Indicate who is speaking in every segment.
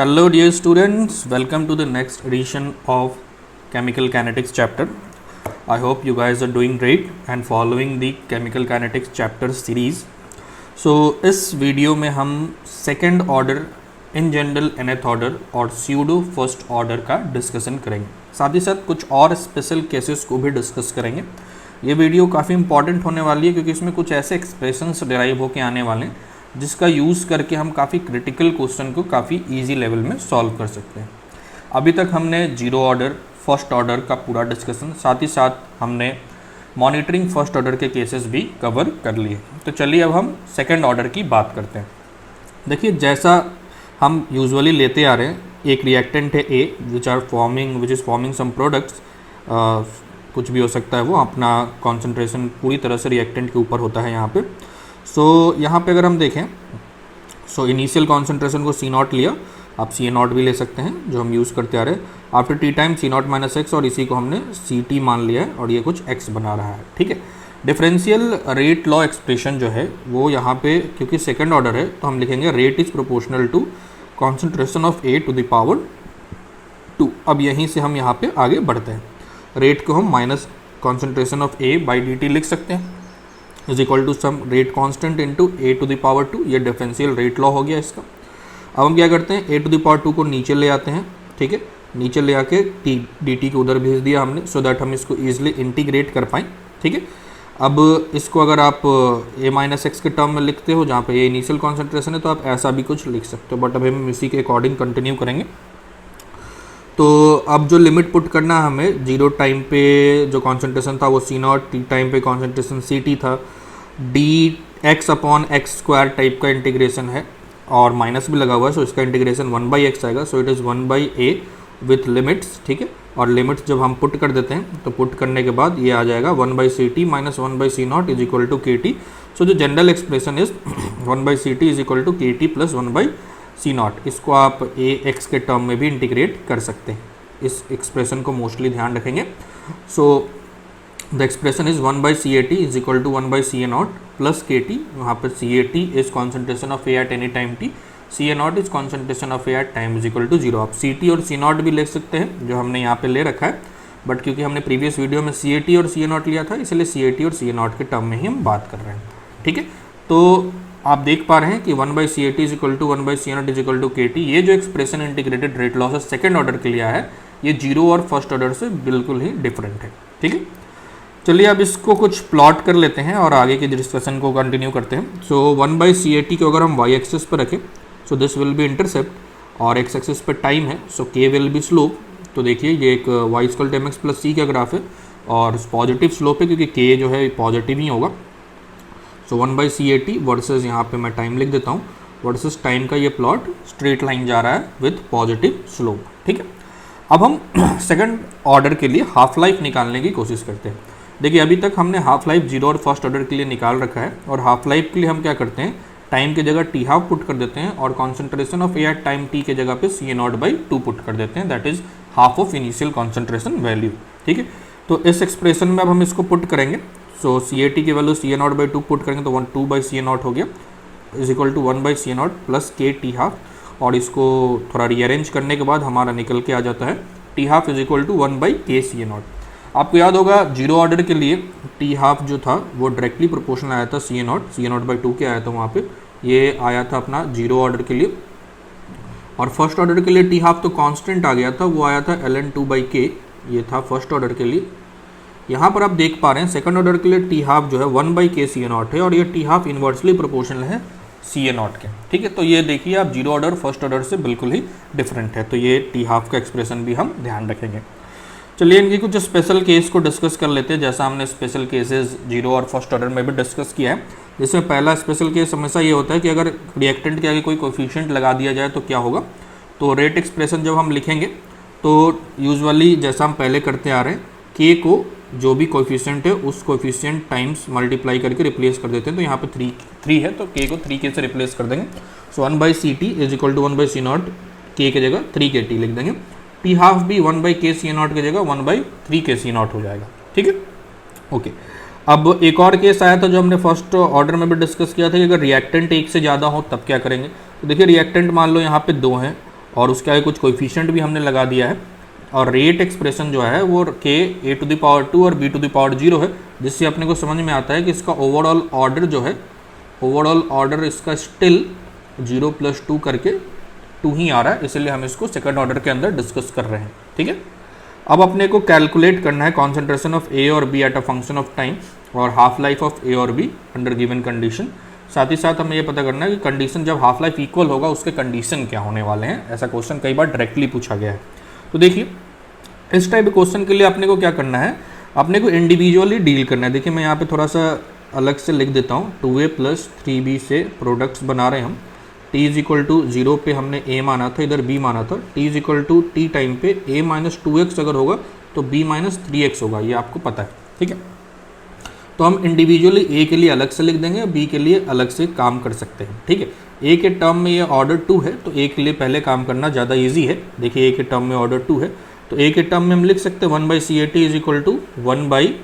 Speaker 1: Hello dear students, welcome to the next edition of Chemical Kinetics chapter. I hope you guys are doing great and following the Chemical Kinetics chapter series. So इस video में हम second order in general nth order और pseudo first order का discussion करेंगे, साथ ही साथ कुछ और स्पेशल केसेस को भी डिस्कस करेंगे। ये वीडियो काफ़ी इंपॉर्टेंट होने वाली है क्योंकि इसमें कुछ ऐसे एक्सप्रेशंस डिराइव होकर आने वाले हैं जिसका यूज़ करके हम काफ़ी क्रिटिकल क्वेश्चन को काफ़ी इजी लेवल में सॉल्व कर सकते हैं। अभी तक हमने जीरो ऑर्डर फर्स्ट ऑर्डर का पूरा डिस्कशन, साथ ही साथ हमने मॉनिटरिंग फर्स्ट ऑर्डर के केसेस भी कवर कर लिए। तो चलिए अब हम सेकंड ऑर्डर की बात करते हैं। देखिए, जैसा हम यूजुअली लेते आ रहे हैं, एक रिएक्टेंट है A which is forming some products, कुछ भी हो सकता है, वो अपना कॉन्सेंट्रेशन पूरी तरह से रिएक्टेंट के ऊपर होता है यहाँ पे। यहाँ पे अगर हम देखें, इनिशियल कॉन्सेंट्रेशन को C0 लिया, आप CA0 भी ले सकते हैं जो हम यूज़ करते आ रहे हैं। After T time C0 minus X, और इसी को हमने CT मान लिया है और ये कुछ x बना रहा है, ठीक है। डिफरेंशियल रेट लॉ एक्सप्रेशन जो है वो यहाँ पे क्योंकि सेकंड ऑर्डर है तो हम लिखेंगे rate is proportional to concentration of A to the power 2। अब यहीं से हम यहाँ पे आगे बढ़ते हैं। रेट को हम minus concentration of A by dt लिख सकते हैं, is equal to some rate constant into A to the power 2। ये डिफरेंशियल रेट लॉ हो गया इसका। अब हम क्या करते हैं, A टू द पावर 2 को नीचे ले आते हैं, ठीक है। नीचे ले आके dt को उधर भेज दिया हमने, सो दैट हम इसको ईजिली इंटीग्रेट कर पाएँ, ठीक है। अब इसको अगर आप A माइनस एक्स के टर्म में लिखते हो जहाँ पे ये इनिशियल कॉन्सेंट्रेशन है तो आप ऐसा भी कुछ लिख सकते हो, बट अभी हम इसी के अकॉर्डिंग कंटिन्यू करेंगे। तो अब जो लिमिट पुट करना है हमें, जीरो टाइम पे जो कॉन्सेंट्रेशन था वो C0, टी टाइम पे कॉन्सेंट्रेशन CT था, dx upon x square type का इंटीग्रेशन है और माइनस भी लगा हुआ है, सो इसका इंटीग्रेशन 1/x आएगा। So it is 1/a with limits, ठीक है। और लिमिट्स जब हम पुट कर देते हैं तो पुट करने के बाद ये आ जाएगा 1/CT minus 1/C0 is equal to KT। So जो general expression is 1/CT is equal to KT plus 1/C0। इसको आप ax के टर्म में भी इंटीग्रेट कर सकते हैं। इस एक्सप्रेशन को मोस्टली ध्यान रखेंगे। So the expression is 1/CAT is equal to 1/CA0 plus KT। वहाँ पर CAT is concentration of A at any time t, CA0 is concentration of A at time is equal to 0। आप CT और C0 भी ले सकते हैं जो हमने यहाँ पे ले रखा है, बट क्योंकि हमने प्रीवियस वीडियो में CAT और CA0 लिया था इसलिए CAT और CA0 के टर्म में ही हम बात कर रहे हैं, ठीक है। तो आप देख पा रहे हैं कि 1/CAT is equal to 1/C0 is equal to KT। ये जो एक्सप्रेशन इंटीग्रेटेड रेट लॉ से सेकेंड ऑर्डर के लिए है, ये जीरो और फर्स्ट ऑर्डर से बिल्कुल ही डिफरेंट है, ठीक है। चलिए अब इसको कुछ प्लॉट कर लेते हैं और आगे के डिस्कशन को कंटिन्यू करते हैं। सो 1/CAT को अगर हम y एक्सिस पर रखें, so this will be intercept और x एक्सिस पर टाइम है, so k will be slope. तो देखिए ये एक y equal to mx plus c का ग्राफ है और पॉजिटिव स्लोप है क्योंकि k जो है पॉजिटिव ही होगा। सो 1/CAT वर्सेस यहाँ पे मैं टाइम लिख देता हूँ, वर्सेस टाइम का ये प्लॉट स्ट्रेट लाइन जा रहा है विथ पॉजिटिव स्लोप, ठीक है। अब हम सेकंड ऑर्डर के लिए हाफ लाइफ निकालने की कोशिश करते हैं। देखिए अभी तक हमने हाफ लाइफ जीरो और फर्स्ट ऑर्डर के लिए निकाल रखा है, और हाफ लाइफ के लिए हम क्या करते हैं, टाइम की जगह t हाफ पुट कर देते हैं और concentration of A at time t के जगह पे CA0/2 पुट कर देते हैं, that is half of initial concentration value, ठीक है। तो इस एक्सप्रेशन में अब हम इसको पुट करेंगे। सो CAT की वैल्यू CA0/2 पुट करेंगे तो 2/CA0 हो गया is equal to 1/CA0 plus KT half, और इसको थोड़ा रीअरेंज करने के बाद हमारा निकल के आ जाता है T half is equal to 1/KCA0। आपको याद होगा जीरो ऑर्डर के लिए T हाफ जो था वो डायरेक्टली प्रोपोर्शनल आया था CA0/2 के आया था वहाँ पे, ये आया था अपना जीरो ऑर्डर के लिए। और फर्स्ट ऑर्डर के लिए T हाफ तो कांस्टेंट आ गया था, वो आया था ln2/k, ये था फर्स्ट ऑर्डर के लिए। यहाँ पर आप देख पा रहे हैं सेकंड ऑर्डर के लिए T हाफ जो है 1/KCA0 है और ये T हाफ इन्वर्सली प्रोपोर्शनल है CA0 के, ठीक है। तो ये देखिए आप जीरो ऑर्डर फर्स्ट ऑर्डर से बिल्कुल ही डिफरेंट है, तो ये T हाफ का एक्सप्रेशन भी हम ध्यान रखेंगे। चलिए इनकी कुछ स्पेशल केस को डिस्कस कर लेते हैं, जैसा हमने स्पेशल केसेस जीरो और फर्स्ट ऑर्डर में भी डिस्कस किया है। जिसमें पहला स्पेशल केस हमेशा ये होता है कि अगर रिएक्टेंट के आगे कोई कोफिशिएंट लगा दिया जाए तो क्या होगा। तो रेट एक्सप्रेशन जब हम लिखेंगे तो यूजुअली जैसा हम पहले करते आ रहे हैं, k को जो भी कोफिशिएंट है उस कोफिशिएंट टाइम्स मल्टीप्लाई करके रिप्लेस कर देते हैं। तो यहाँ पे 3 है तो k को 3k से रिप्लेस कर देंगे। So 1/CT is equal to 1/C0, k की जगह 3KT लिख देंगे। T हाफ भी 1/KCA0 की जगह 1/3KC0 हो जाएगा, ठीक है, ओके। अब एक और केस आया था जो हमने फर्स्ट ऑर्डर में भी डिस्कस किया था कि अगर रिएक्टेंट एक से ज़्यादा हो तब क्या करेंगे। तो देखिए रिएक्टेंट मान लो यहाँ पे 2 हैं और उसके आगे कुछ कोएफिशिएंट भी हमने लगा दिया है, और रेट एक्सप्रेशन जो है वो k a⁴ और b⁴ है, जिससे अपने को समझ में आता है कि इसका ओवरऑल ऑर्डर जो है, ओवरऑल ऑर्डर इसका स्टिल 0 + 2 करके 2 ही आ रहा है, इसलिए हम इसको सेकंड ऑर्डर के अंदर डिस्कस कर रहे हैं। ठीक है, अब अपने को कैलकुलेट करना है कॉन्सेंट्रेशन ऑफ ए और B at a function of time और हाफ लाइफ ऑफ ए और बी अंडर गिवन कंडीशन। साथ ही साथ हमें ये पता करना है कि कंडीशन जब हाफ लाइफ इक्वल होगा उसके कंडीशन क्या होने वाले हैं। ऐसा क्वेश्चन कई बार डायरेक्टली पूछा गया है। तो देखिए, इस टाइप के क्वेश्चन के लिए अपने को क्या करना है, अपने को इंडिविजुअली डील करना है। देखिए मैं यहाँ पे थोड़ा सा अलग से लिख देता हूँ, 2a + 3b से प्रोडक्ट्स बना रहे हैं हम। t = 0 पे हमने a माना था, इधर b माना था। t = t टाइम पे a - 2x अगर होगा तो b - 3x होगा, ये आपको पता है। ठीक है, तो हम इंडिविजुअली a के लिए अलग से लिख देंगे, b के लिए अलग से काम कर सकते हैं। ठीक है, a के टर्म में ये ऑर्डर 2 है, तो a के लिए पहले काम करना ज़्यादा ईजी है। देखिए a के टर्म में ऑर्डर 2 है, तो a के टर्म में हम लिख सकते हैं 1/CAT = 1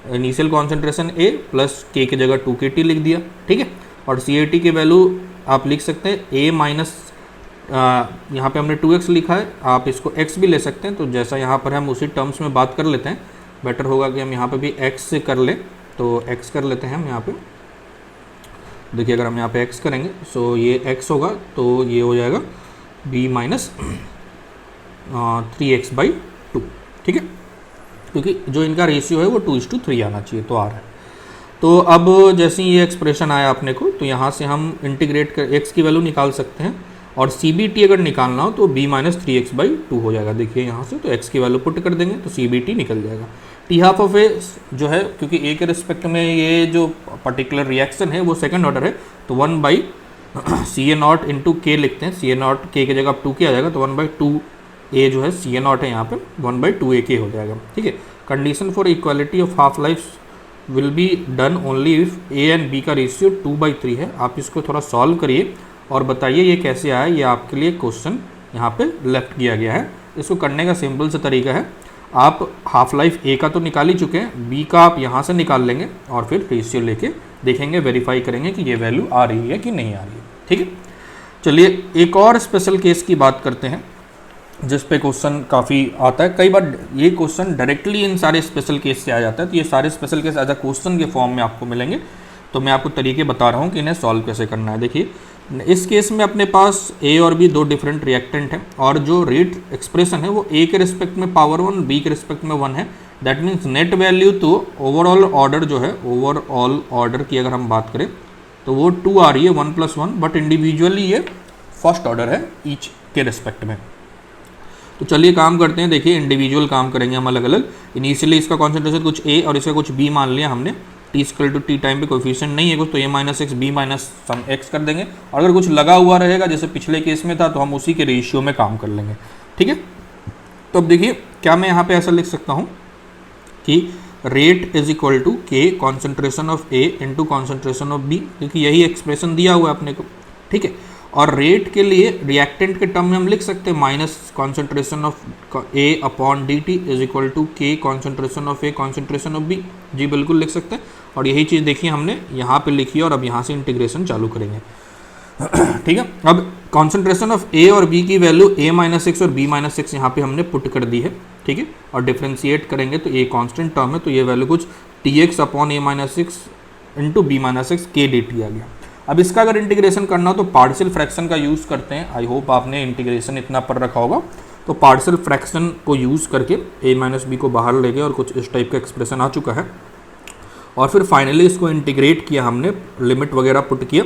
Speaker 1: initial concentration A plus k की जगह 2kT लिख दिया। ठीक है, और CAT की वैल्यू आप लिख सकते हैं a माइनस, यहाँ पे हमने 2x लिखा है, आप इसको x भी ले सकते हैं। तो जैसा यहाँ पर हम उसी टर्म्स में बात कर लेते हैं, बेटर होगा कि हम यहाँ पे भी x से कर लें। तो x कर लेते हैं हम यहाँ पे। देखिए अगर हम यहाँ पे x करेंगे सो ये x होगा, तो ये हो जाएगा b - 3x/2। ठीक है, क्योंकि जो इनका रेशियो है वो 2:3 आना चाहिए, तो आ रहा है। तो अब जैसे ही ये एक्सप्रेशन आया अपने को, तो यहाँ से हम इंटीग्रेट कर x की वैल्यू निकाल सकते हैं, और CBT अगर निकालना हो तो b - 3x/2 हो जाएगा। देखिए यहाँ से तो x की वैल्यू पुट कर देंगे तो CBT निकल जाएगा। T½ जो है, क्योंकि a के रिस्पेक्ट में ये जो पर्टिकुलर रिएक्शन है वो सेकंड ऑर्डर है, तो 1/CA0 × k लिखते हैं। CA0 k की जगह अब 2k आ जाएगा, तो 1/2a जो है CA0 है, यहाँ पे 1/2ak हो जाएगा। ठीक है, condition for equality of half life will be done only if a and b का रेशियो 2/3 है। आप इसको थोड़ा सॉल्व करिए और बताइए ये कैसे आया। ये आपके लिए क्वेश्चन यहाँ पे लेफ्ट किया गया है। इसको करने का सिंपल सा तरीका है, आप हाफ लाइफ a का तो निकाल ही चुके हैं, b का आप यहाँ से निकाल लेंगे और फिर रेशियो लेके देखेंगे, वेरीफाई करेंगे कि ये वैल्यू आ रही है कि नहीं आ रही है। ठीक है, चलिए एक और स्पेशल केस की बात करते हैं जिस पे क्वेश्चन काफ़ी आता है। कई बार ये क्वेश्चन डायरेक्टली इन सारे स्पेशल केस से आ जाता है, तो ये सारे special case as a question के फॉर्म में आपको मिलेंगे। तो मैं आपको तरीके बता रहा हूँ कि इन्हें सॉल्व कैसे करना है। देखिए इस केस में अपने पास a और b 2 डिफरेंट रिएक्टेंट हैं, और जो रेट एक्सप्रेशन है वो a के रिस्पेक्ट में पावर 1, b के रिस्पेक्ट में 1 है। दैट मीन्स नेट वैल्यू तो ओवरऑल ऑर्डर जो है, ओवरऑल ऑर्डर की अगर हम बात करें तो वो 2 आ रही है, 1 + 1, बट इंडिविजुअली ये फर्स्ट ऑर्डर है ईच के रिस्पेक्ट में। तो चलिए काम करते हैं। देखिए इंडिविजुअल काम करेंगे हम अलग अलग। इनिशियली इसका कॉन्सेंट्रेशन कुछ a और इसका कुछ b मान लिया हमने। t = t टाइम पे कोएफिशिएंट नहीं है कुछ, तो a - x b - some x कर देंगे, और अगर कुछ लगा हुआ रहेगा जैसे पिछले केस में था तो हम उसी के रेशियो में काम कर लेंगे। ठीक है, तो अब देखिए क्या मैं यहाँ पे ऐसा लिख सकता हूँ कि rate = k concentration of a × concentration of b, क्योंकि यही एक्सप्रेशन दिया हुआ है अपने को। ठीक है, और रेट के लिए रिएक्टेंट के टर्म में हम लिख सकते हैं minus concentration of a/dt = k concentration of a concentration of b। जी बिल्कुल लिख सकते हैं, और यही चीज़ देखिए हमने यहाँ पे लिखी है, और अब यहाँ से इंटीग्रेशन चालू करेंगे। ठीक है, अब कॉन्सेंट्रेशन ऑफ a और b की वैल्यू a - x और b - x यहाँ पे हमने पुट कर दी है। ठीक है, और डिफ्रेंशिएट करेंगे तो a कांस्टेंट टर्म है, तो ये वैल्यू कुछ tx/a - x × b - x k dt आ गया। अब इसका अगर इंटीग्रेशन करना हो तो पार्शियल फ्रैक्शन का यूज़ करते हैं। आई होप आपने इंटीग्रेशन इतना पर रखा होगा। तो पार्शियल फ्रैक्शन को यूज़ करके a - b को बाहर ले गए और कुछ इस टाइप का एक्सप्रेशन आ चुका है, और फिर फाइनली इसको इंटीग्रेट किया हमने, लिमिट वगैरह पुट किया।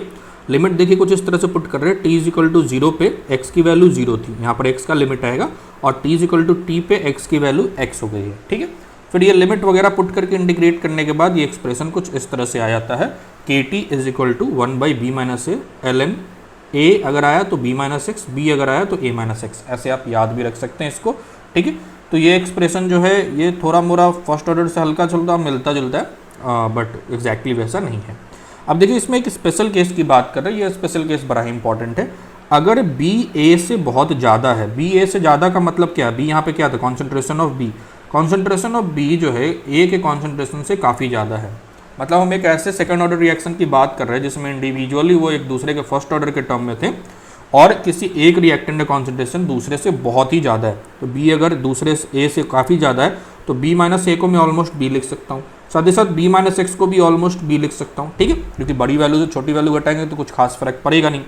Speaker 1: लिमिट देखिए कुछ इस तरह से पुट कर रहे हैं, t = 0 पे x की वैल्यू 0 थी, यहाँ पर x का लिमिट आएगा, और t = t पे x की वैल्यू x हो गई है। ठीक है, फिर ये लिमिट वगैरह पुट करके इंटीग्रेट करने के बाद ये एक्सप्रेशन कुछ इस तरह से आ जाता है, kt = 1/b - a ln a अगर आया तो b - x, b अगर आया तो a - x। ऐसे आप याद भी रख सकते हैं इसको। ठीक है, तो ये एक्सप्रेशन जो है ये थोड़ा मोड़ा फर्स्ट ऑर्डर से हल्का चलता मिलता जुलता है, बट एग्जैक्टली वैसा नहीं है। अब देखिए इसमें एक स्पेशल केस की बात कर रहे हैं, ये स्पेशल केस बड़ा ही इंपॉर्टेंट है। अगर b a से बहुत ज़्यादा है, b a से ज़्यादा का मतलब क्या है, b यहाँ पे क्या था, concentration of b। Concentration of b जो है a के कॉन्सेंट्रेशन से काफ़ी ज़्यादा है, मतलब हम एक ऐसे सेकंड ऑर्डर रिएक्शन की बात कर रहे हैं जिसमें इंडिविजुअली वो एक दूसरे के फर्स्ट ऑर्डर के टर्म में थे, और किसी एक रिएक्टेंट का कॉन्सेंट्रेशन दूसरे से बहुत ही ज़्यादा है, तो बी अगर दूसरे ए से काफ़ी ज़्यादा है तो बी माइनस ए को मैं ऑलमोस्ट बी लिख सकता हूँ, साथ ही साथ बी माइनस एक्स को भी ऑलमोस्ट बी लिख सकता हूँ, ठीक है, क्योंकि बड़ी वैल्यू से छोटी वैल्यू घटाएंगे तो कुछ खास फर्क पड़ेगा नहीं।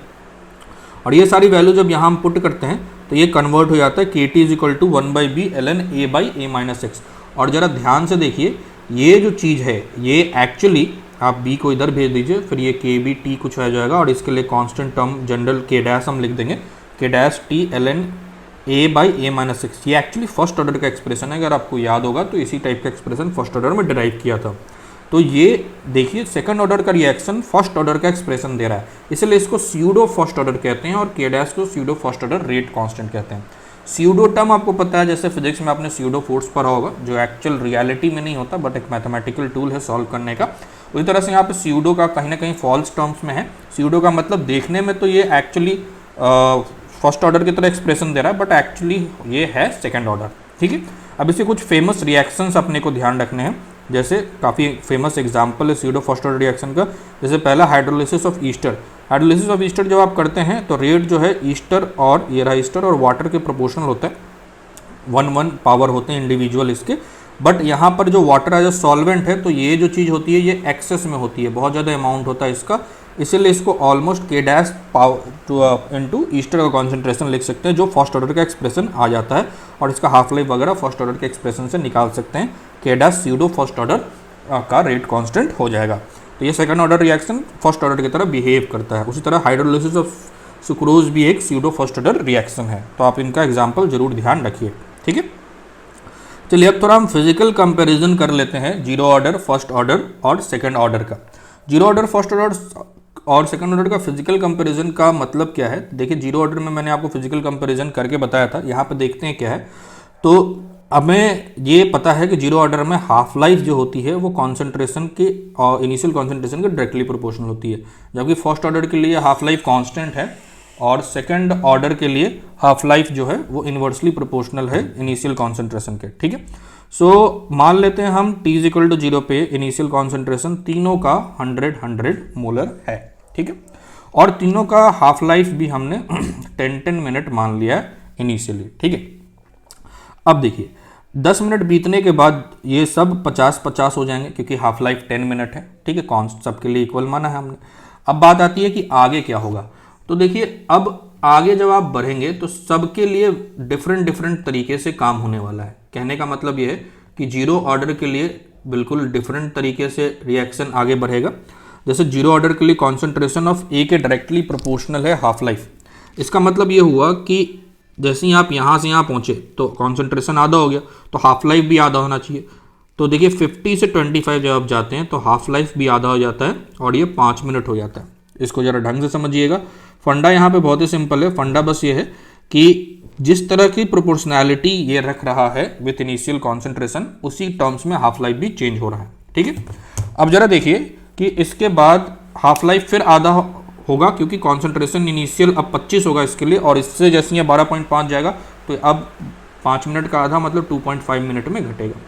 Speaker 1: और ये सारी वैल्यू जब यहाँ हम पुट करते हैं तो ये कन्वर्ट हो जाता है K T is equal to 1/b ln a/a minus X. और ज़रा ध्यान से देखिए, ये जो चीज़ है ये एक्चुअली आप b को इधर भेज दीजिए, फिर ये के बी टी कुछ आ जाएगा और इसके लिए कांस्टेंट टर्म जनरल के डैश हम लिख देंगे, के dash T ln a/a minus x. ये एक्चुअली फर्स्ट ऑर्डर का एक्सप्रेशन है, अगर आपको याद होगा तो इसी टाइप का एक्सप्रेशन फर्स्ट ऑर्डर में डिराइव किया था। तो ये देखिए सेकंड ऑर्डर का रिएक्शन फर्स्ट ऑर्डर का एक्सप्रेशन दे रहा है, इसलिए इसको स्यूडो फर्स्ट ऑर्डर कहते हैं और के डैश को pseudo first order rate constant कहते हैं। स्यूडो टर्म आपको पता है, जैसे फिजिक्स में आपने स्यूडो फोर्स पढ़ा होगा, जो एक्चुअल रियलिटी में नहीं होता बट एक मैथमेटिकल टूल है सॉल्व करने का। उसी तरह से यहाँ पे स्यूडो का कहीं ना कहीं फॉल्स टर्म्स में है। स्यूडो का मतलब देखने में तो ये एक्चुअली फर्स्ट ऑर्डर की तरह एक्सप्रेशन दे रहा है, बट एक्चुअली ये है सेकेंड ऑर्डर, ठीक है। अब इसके कुछ फेमस रिएक्शंस अपने को ध्यान रखने हैं, जैसे काफ़ी फेमस एग्जांपल है स्यूडो फर्स्ट ऑर्डर रिएक्शन का। जैसे पहला hydrolysis of Easter. Hydrolysis of Easter जब आप करते हैं तो रेट जो है ईस्टर और ये रहा ईस्टर और वाटर के प्रोपोर्शनल होता है, 1:1 पावर होते हैं इंडिविजुअल इसके। बट यहाँ पर जो वाटर एज अ सॉल्वेंट है तो ये जो चीज़ होती है ये एक्सेस में होती है, बहुत ज़्यादा अमाउंट होता है इसका, इसीलिए इसको ऑलमोस्ट के डैश पावर इनटू ईस्टर का कॉन्सेंट्रेशन लिख सकते हैं, जो फर्स्ट ऑर्डर का एक्सप्रेशन आ जाता है और इसका हाफ लाइफ वगैरह फर्स्ट ऑर्डर के एक्सप्रेशन से निकाल सकते हैं। के डैश स्यूडो फर्स्ट ऑर्डर का रेट कांस्टेंट हो जाएगा। तो ये second order reaction first order की तरह बिहेव करता है। उसी तरह हाइड्रोलिसिस ऑफ सुक्रोज भी एक स्यूडो फर्स्ट ऑर्डर रिएक्शन है, तो आप इनका एग्जाम्पल जरूर ध्यान रखिए, ठीक है। चलिए अब थोड़ा हम फिजिकल कंपैरिजन कर लेते हैं जीरो ऑर्डर, फर्स्ट ऑर्डर और सेकंड ऑर्डर का। जीरो ऑर्डर, फर्स्ट ऑर्डर और सेकंड ऑर्डर का फिजिकल कंपैरिजन का मतलब क्या है। देखिए जीरो ऑर्डर में मैंने आपको फिजिकल कंपैरिजन करके बताया था, यहाँ पे देखते हैं क्या है। तो हमें ये पता है कि जीरो ऑर्डर में हाफ लाइफ जो होती है वो कॉन्सेंट्रेशन के और इनिशियल कॉन्सेंट्रेशन के डायरेक्टली प्रोपोर्शनल होती है, जबकि फर्स्ट ऑर्डर के लिए हाफ लाइफ कांस्टेंट है और सेकंड ऑर्डर के लिए हाफ लाइफ जो है वो इन्वर्सली प्रोपोर्शनल है इनिशियल कॉन्सेंट्रेशन के, ठीक है। सो मान लेते हैं हम t इज इक्वल टू 0 पे इनिशियल कॉन्सेंट्रेशन तीनों का 100 मोलर है, ठीक है, और तीनों का हाफ लाइफ भी हमने 10 मिनट मान लिया है इनिशियली, ठीक है। अब देखिए 10 मिनट बीतने के बाद ये सब 50-50 हो जाएंगे क्योंकि हाफ लाइफ 10 मिनट है, ठीक है, कॉन्स्ट सबके लिए इक्वल माना है हमने। अब बात आती है कि आगे क्या होगा। तो देखिए अब आगे जब आप बढ़ेंगे तो सबके लिए डिफरेंट तरीके से काम होने वाला है। कहने का मतलब ये है कि जीरो ऑर्डर के लिए बिल्कुल डिफरेंट तरीके से रिएक्शन आगे बढ़ेगा। जैसे जीरो ऑर्डर के लिए कॉन्सेंट्रेशन ऑफ ए के डायरेक्टली प्रोपोर्शनल है हाफ लाइफ। इसका मतलब ये हुआ कि जैसे ही आप यहाँ से यहाँ पहुँचे तो कॉन्सेंट्रेशन आधा हो गया, तो हाफ लाइफ भी आधा होना चाहिए। तो देखिए 50 से 25 जब आप जाते हैं तो हाफ लाइफ भी आधा हो जाता है और ये 5 मिनट हो जाता है। इसको ज़रा ढंग से समझिएगा। फंडा यहाँ पे बहुत ही सिंपल है। फंडा बस ये है कि जिस तरह की प्रोपोर्शनैलिटी ये रख रहा है विथ इनिशियल कॉन्सेंट्रेशन, उसी टर्म्स में हाफ लाइफ भी चेंज हो रहा है, ठीक है। अब जरा देखिए कि इसके बाद हाफ लाइफ फिर आधा होगा क्योंकि कॉन्सेंट्रेशन इनिशियल अब 25 होगा इसके लिए, और इससे जैसे ये 12.5 जाएगा तो अब 5 मिनट का आधा मतलब 2.5 मिनट में घटेगा।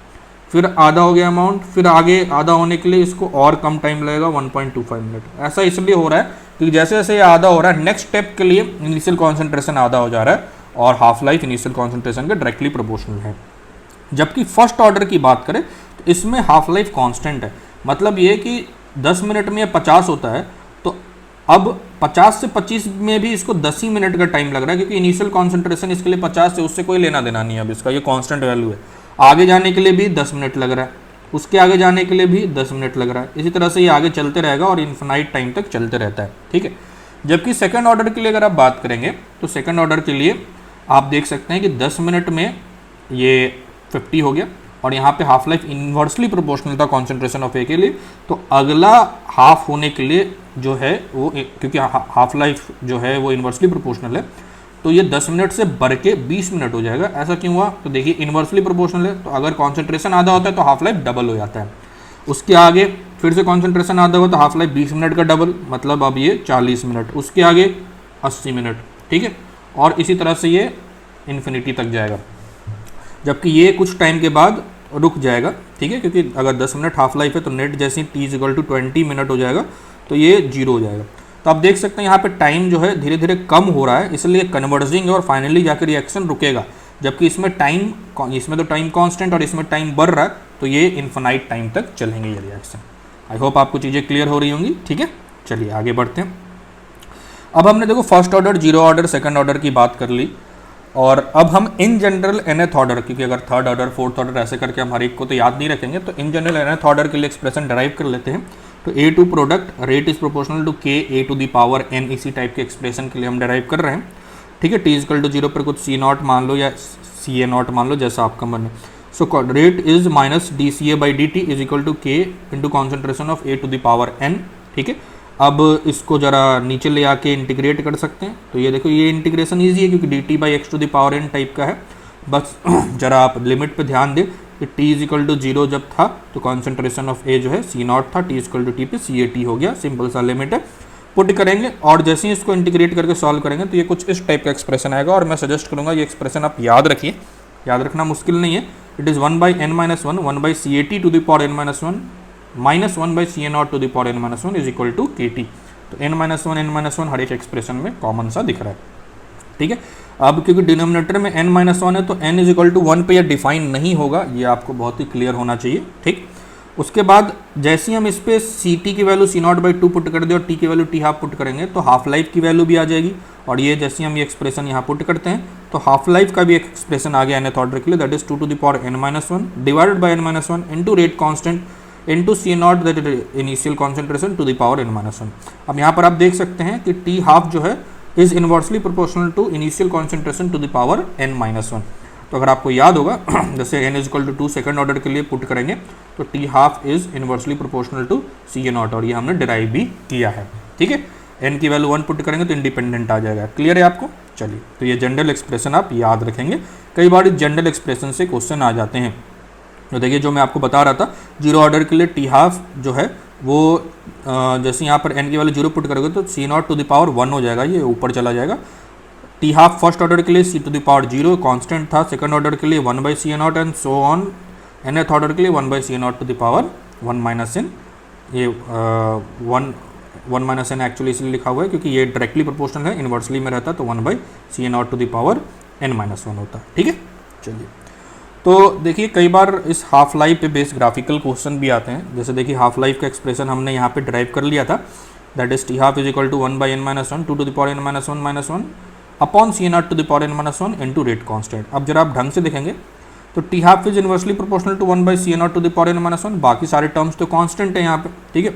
Speaker 1: फिर आधा हो गया अमाउंट, फिर आगे आधा होने के लिए इसको और कम टाइम लगेगा 1.25 मिनट। ऐसा इसलिए हो रहा है क्योंकि जैसे जैसे ये आधा हो रहा है नेक्स्ट स्टेप के लिए इनिशियल कॉन्सेंट्रेशन आधा हो जा रहा है और हाफ लाइफ इनिशियल कॉन्सेंट्रेशन के डायरेक्टली प्रोपोर्शनल है। जबकि फर्स्ट ऑर्डर की बात करें तो इसमें हाफ लाइफ कांस्टेंट है। मतलब ये कि 10 मिनट में 50 होता है तो अब 50 से 25 में भी इसको 10 ही मिनट का टाइम लग रहा है क्योंकि इनिशियल कॉन्सेंट्रेशन इसके लिए 50 से उससे कोई लेना देना नहीं है। अब इसका ये कांस्टेंट वैल्यू है। आगे जाने के लिए भी 10 मिनट लग रहा है, उसके आगे जाने के लिए भी 10 मिनट लग रहा है। इसी तरह से ये आगे चलते रहेगा और इन्फिनाइट टाइम तक चलते रहता है, ठीक है। जबकि सेकंड ऑर्डर के लिए अगर आप बात करेंगे तो सेकंड ऑर्डर के लिए आप देख सकते हैं कि 10 मिनट में ये 50 हो गया और यहाँ पे हाफ लाइफ इन्वर्सली प्रोपोर्शनल था कॉन्सेंट्रेशन ऑफ ए के लिए। तो अगला हाफ होने के लिए जो है वो क्योंकि हाफ लाइफ जो है वो इन्वर्सली प्रोपोर्शनल है तो ये 10 मिनट से बढ़ के 20 मिनट हो जाएगा। ऐसा क्यों हुआ? तो देखिए इन्वर्सली प्रोपोर्शनल है तो अगर कॉन्सेंट्रेशन आधा होता है तो हाफ लाइफ डबल हो जाता है। उसके आगे फिर से कॉन्सेंट्रेशन आधा हुआ तो हाफ लाइफ 20 मिनट का डबल, मतलब अब ये 40 मिनट, उसके आगे 80 मिनट, ठीक है, और इसी तरह से ये इन्फिनिटी तक जाएगा। जबकि ये कुछ टाइम के बाद रुक जाएगा, ठीक है, क्योंकि अगर 10 मिनट हाफ लाइफ है तो नेट जैसे t = 20 मिनट हो जाएगा तो ये 0 हो जाएगा। तो आप देख सकते हैं यहाँ पे टाइम जो है धीरे धीरे कम हो रहा है, इसलिए कन्वर्जिंग है और फाइनली जाकर रिएक्शन रुकेगा। जबकि इसमें तो टाइम कांस्टेंट और इसमें टाइम बढ़ रहा है, तो ये इन्फिनाइट टाइम तक चलेंगे ये रिएक्शन। आई होप आपको चीज़ें क्लियर हो रही होंगी। ठीक है, चलिए आगे बढ़ते हैं। अब हमने देखो first order, zero order, second order की बात कर ली, और अब हम इन जनरल nth ऑर्डर, क्योंकि अगर थर्ड ऑर्डर फोर्थ ऑर्डर ऐसे करके हम हर एक को तो याद नहीं रखेंगे, तो इन जनरल nth ऑर्डर के लिए एक्सप्रेशन डराइव कर लेते हैं। तो a2 product rate is proportional to k a to the power n, इसी टाइप के एक्सप्रेशन के लिए हम डराइव कर रहे हैं। ठीक है, t इक्वल टू 0 पर कुछ c नॉट मान लो या ca नॉट मान लो, जैसा आपका मन है। So rate is minus dca by dt is equal to k into concentration of a to the power n। ठीक है, अब इसको जरा नीचे ले आके इंटीग्रेट कर सकते हैं। तो ये देखो, ये इंटीग्रेशन ईजी है क्योंकि dt by X to the power n type का है। बस जरा आप लिमिट पे ध्यान दें कि t इज इक्वल टू 0 जब था तो कॉन्सेंट्रेशन ऑफ a जो है c नॉट था, t इक्वल टू टी पे CAT हो गया। सिंपल सा लिमिट है, पुट करेंगे और जैसे ही इसको इंटीग्रेट करके सॉल्व करेंगे तो ये कुछ इस टाइप का एक्सप्रेशन आएगा। और मैं सजेस्ट करूँगा ये एक्सप्रेशन आप याद रखिए, याद रखना मुश्किल नहीं है। It is 1 by n minus 1 1 by CAT to the power n minus 1 minus 1 by CA not to the power n minus 1 is equal to KT। तो n माइनस वन हर एक एक्सप्रेशन में कॉमन सा दिख रहा है। ठीक है, अब क्योंकि डिनोमिनेटर में n माइनस 1 है तो n इज इक्वल टू 1 पे यह डिफाइन नहीं होगा, ये आपको बहुत ही क्लियर होना चाहिए। ठीक, उसके बाद जैसे ही हम इस पे CT की वैल्यू C0 बाई 2 पुट कर दे और T की वैल्यू T हाफ पुट करेंगे तो हाफ लाइफ की वैल्यू भी आ जाएगी। और ये जैसे ही हम ये एक्सप्रेशन यहाँ पुट करते हैं तो हाफ लाइफ का भी एक एक्सप्रेशन आ गया nth ऑर्डर के लिए, that is 2 to the power n minus 1 divided by n minus 1 into rate constant into C naught that is initial concentration to the power n minus 1। अब यहाँ पर आप देख सकते हैं कि T हाफ जो है is inversely proportional to initial concentration to the power n minus 1। तो अगर आपको याद होगा जैसे n is equal to 2 second order के लिए पुट करेंगे तो T half is inversely proportional to CA not, और ये हमने डिराइव भी किया है। ठीक है, n की वैल्यू 1 पुट करेंगे तो इंडिपेंडेंट आ जाएगा। क्लियर है आपको? चलिए, तो ये जनरल एक्सप्रेशन आप याद रखेंगे, कई बार इस जनरल एक्सप्रेशन से क्वेश्चन आ जाते हैं। तो देखिए, जो मैं आपको बता रहा था, जीरो ऑर्डर के लिए T हाफ जो है वो जैसे यहाँ पर n की वैल्यू 0 पुट करोगे तो C naught to the power 1 हो जाएगा, ये ऊपर चला जाएगा। T हाफ फर्स्ट ऑर्डर के लिए C टू द पावर 0 कांस्टेंट था, सेकंड ऑर्डर के लिए 1 by CA naught and so on, nth order के लिए 1 by CA not to the power 1 minus n। ये 1 माइनस n एक्चुअली इसलिए लिखा हुआ है क्योंकि ये डायरेक्टली प्रोपोर्शनल है, इन्वर्सली में रहता तो 1 by CA not to the power n minus 1 होता। ठीक है, चलिए, तो देखिए कई बार इस हाफ लाइफ पे बेस्ड ग्राफिकल क्वेश्चन भी आते हैं। जैसे देखिए, हाफ लाइफ का एक्सप्रेशन हमने यहाँ पे ड्राइव कर लिया था, that is T half is equal to 1 by n minus 1 2 to the power n minus 1 minus 1 upon CA not to the power n minus 1 into rate constant. अब जरा आप ढंग से देखेंगे तो T half is inversely proportional to 1 by CA not to the power n minus 1, बाकी सारे terms तो कांस्टेंट है यहाँ पे। ठीक है,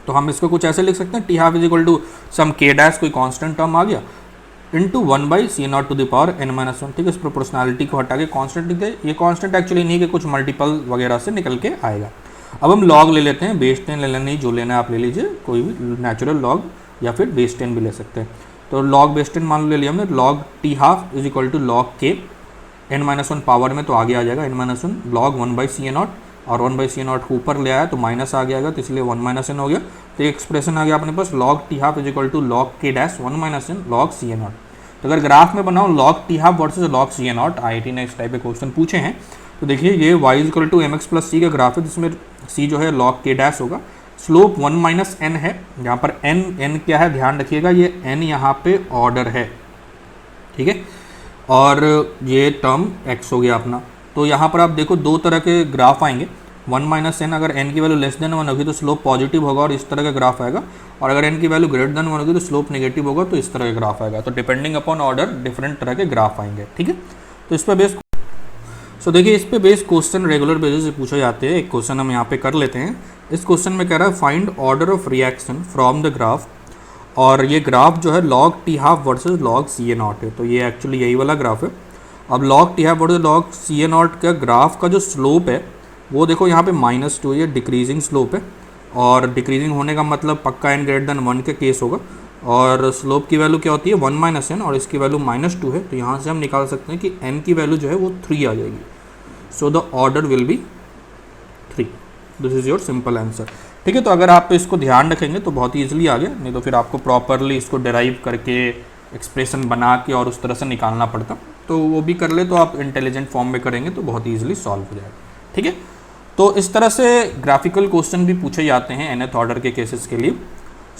Speaker 1: तो हम इसको कुछ ऐसे लिख सकते हैं, T half is equal to some k dash, कोई कांस्टेंट टर्म आ गया, into 1 by CA not to the power n minus 1। ठीक है, इस प्रोपोर्शनैलिटी को हटा के कांस्टेंट लिख दे। ये कांस्टेंट एक्चुअली नहीं कि कुछ मल्टीपल वगैरह से निकल के आएगा। अब हम लॉग ले लेते हैं, बेस 10 ले लेना नहीं, जो लेना है आप ले लीजिए, कोई भी नेचुरल लॉग या फिर बेस 10 भी ले सकते हैं। तो लॉग बेस 10 मान लो ले लिया हमने, log T half is equal to log k n minus 1 power में तो आगे आ जाएगा n minus 1 log 1 by CA not, और 1 बाई CA नॉट को ऊपर ले आया तो माइनस आ गया, तो इसलिए 1 माइनस n हो गया। तो एक्सप्रेशन आ गया अपने पास, log T half is equal to log k dash 1 minus n log CA naught. तो अगर ग्राफ में बनाओ log T half versus log CA naught, IIT ने इस टाइप के क्वेश्चन पूछे हैं, तो देखिए ये y is equal to mx plus c का ग्राफ है, जिसमें c जो है लॉग k डैश होगा, स्लोप 1 माइनस n है, यहाँ पर n क्या है ध्यान रखिएगा, ये n यहाँ पे ऑर्डर है। ठीक है, और ये टर्म x हो गया अपना। तो यहाँ पर आप देखो दो तरह के ग्राफ आएंगे, 1 माइनस n अगर n की वैल्यू लेस देन 1 होगी तो स्लोप पॉजिटिव होगा और इस तरह का ग्राफ आएगा, और अगर n की वैल्यू ग्रेटर देन 1 होगी तो स्लोप नेगेटिव होगा, तो इस तरह का ग्राफ आएगा। तो डिपेंडिंग अपॉन ऑर्डर डिफरेंट तरह के ग्राफ आएंगे। ठीक है, तो इस पर बेस देखिए इस पे बेस क्वेश्चन रेगुलर बेसिस से पूछे जाते हैं। एक क्वेश्चन हम यहाँ पे कर लेते हैं। इस क्वेश्चन में कह रहा है find order of reaction from the graph, और ये ग्राफ जो है log T half versus log CA not है, तो ये एक्चुअली यही वाला ग्राफ है। अब log T half versus log CA not का ग्राफ का जो स्लोप है वो देखो यहाँ पे -2, ये डिक्रीजिंग स्लोप है, और डिक्रीजिंग होने का मतलब पक्का n ग्रेटर देन 1 का केस होगा, और स्लोप की वैल्यू क्या होती है 1 माइनस n, और इसकी वैल्यू -2 है, तो यहाँ से हम निकाल सकते हैं कि n की वैल्यू जो है वो 3 आ जाएगी। So the order will be 3। This is your simple answer. ठीक है, तो अगर आप इसको ध्यान रखेंगे तो बहुत ही ईजिली आ गया, नहीं तो फिर आपको प्रॉपरली इसको डिराइव करके एक्सप्रेशन बना के और उस तरह से निकालना पड़ता, तो वो भी कर ले तो आप इंटेलिजेंट फॉर्म में करेंगे तो बहुत ईजिली सॉल्व हो जाएगा। ठीक है, तो इस तरह से ग्राफिकल क्वेश्चन भी पूछे जाते हैं nth ऑर्डर के केसेस के लिए।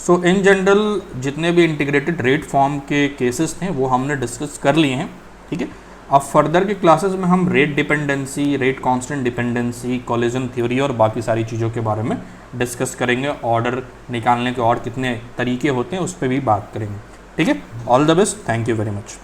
Speaker 1: सो इन जनरल जितने भी इंटीग्रेटेड रेट फॉर्म के केसेस थे वो हमने डिस्कस कर लिए हैं, ठीक है। अब फर्दर के क्लासेस में हम rate dependency, rate constant dependency, collision theory और बाकी सारी चीज़ों के बारे में डिस्कस करेंगे। ऑर्डर निकालने के और कितने तरीके होते हैं उस पर भी बात करेंगे, ठीक है। All the best, thank you very much.